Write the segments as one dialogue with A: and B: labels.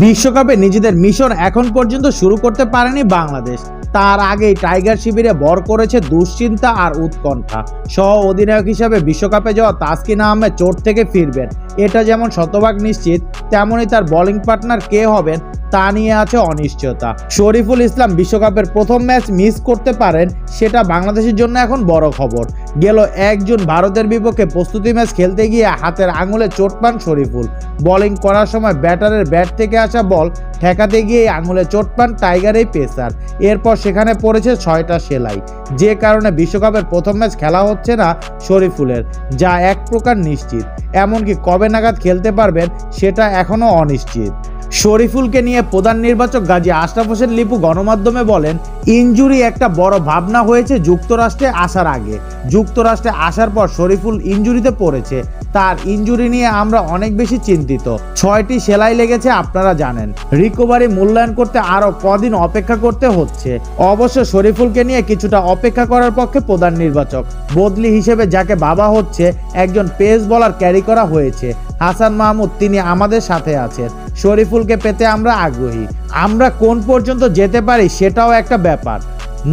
A: বিশ্বকাপে নিজেদের মিশন এখন পর্যন্ত শুরু করতে পারেনি বাংলাদেশ। তার আগেই টাইগার শিবিরে ভর করেছে দুশ্চিন্তা আর উৎকণ্ঠা। সহ অধিনায়ক হিসেবে বিশ্বকাপে যাওয়া তাসকিন আহমেদ চোট থেকে ফিরবেন, এটা যেমন শতভাগ নিশ্চিত, তেমনই তার বোলিং পার্টনার কে হবেন তা নিয়ে আছে অনিশ্চয়তা। শরীফুল ইসলাম বিশ্বকাপের প্রথম ম্যাচ মিস করতে পারেন, সেটা বাংলাদেশের জন্য এখন বড় খবর। গেল 1 জুন ভারতের বিপক্ষে প্রস্তুতি ম্যাচ খেলতে গিয়ে হাতের আঙুলে চোট পান শরীফুল। বোলিং করার সময় ব্যাটারের ব্যাট থেকে আসা বল ঠেকাতে গিয়ে আঙুলে চোট পান টাইগার এই পেসার। এরপর সেখানে পড়েছে 6টা সেলাই, যে কারণে বিশ্বকাপের প্রথম ম্যাচ খেলা হচ্ছে না শরীফুলের, যা এক প্রকার নিশ্চিত। এমনকি কবে নাগাদ খেলতে পারবেন সেটা এখনও অনিশ্চিত। শরীফুলকে নিয়ে প্রধান নির্বাচক গাজী আশরাফ হোসেন লিপু গণমাধ্যমে বলেন, ইনজুরি একটা বড় ভাবনা হয়েছে যুক্তরাষ্ট্রে আসার আগে। যুক্তরাষ্ট্রে আসার পর শরীফুল ইনজুরিতে পড়েছে। তার ইনজুরি নিয়ে আমরা অনেক বেশি চিন্তিত। 6টি সেলাই লেগেছে, আপনারা জানেন। রিকভারি মূল্যায়ন করতে আরও কদিন অপেক্ষা করতে হচ্ছে। অবশ্য শরীফুলকে নিয়ে কিছুটা অপেক্ষা করার পক্ষে প্রধান নির্বাচক। বদলি হিসেবে যাকে ভাবা হচ্ছে, একজন পেস বোলার ক্যারি করা হয়েছে, হাসান মাহমুদ। তিনি আমাদের সাথে আছেন। শরীফুলকে পেতে আমরা আগ্রহী। আমরা কোন পর্যন্ত যেতে পারি সেটাও একটা ব্যাপার।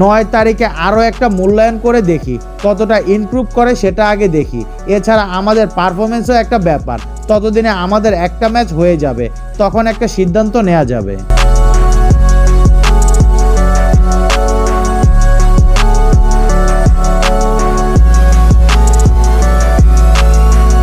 A: 9 তারিখে আরও একটা মূল্যায়ন করে দেখি, কতটা ইমপ্রুভ করে সেটা আগে দেখি। এছাড়া আমাদের পারফরমেন্সও একটা ব্যাপার। ততদিনে আমাদের একটা ম্যাচ হয়ে যাবে, তখন একটা সিদ্ধান্ত নেওয়া যাবে।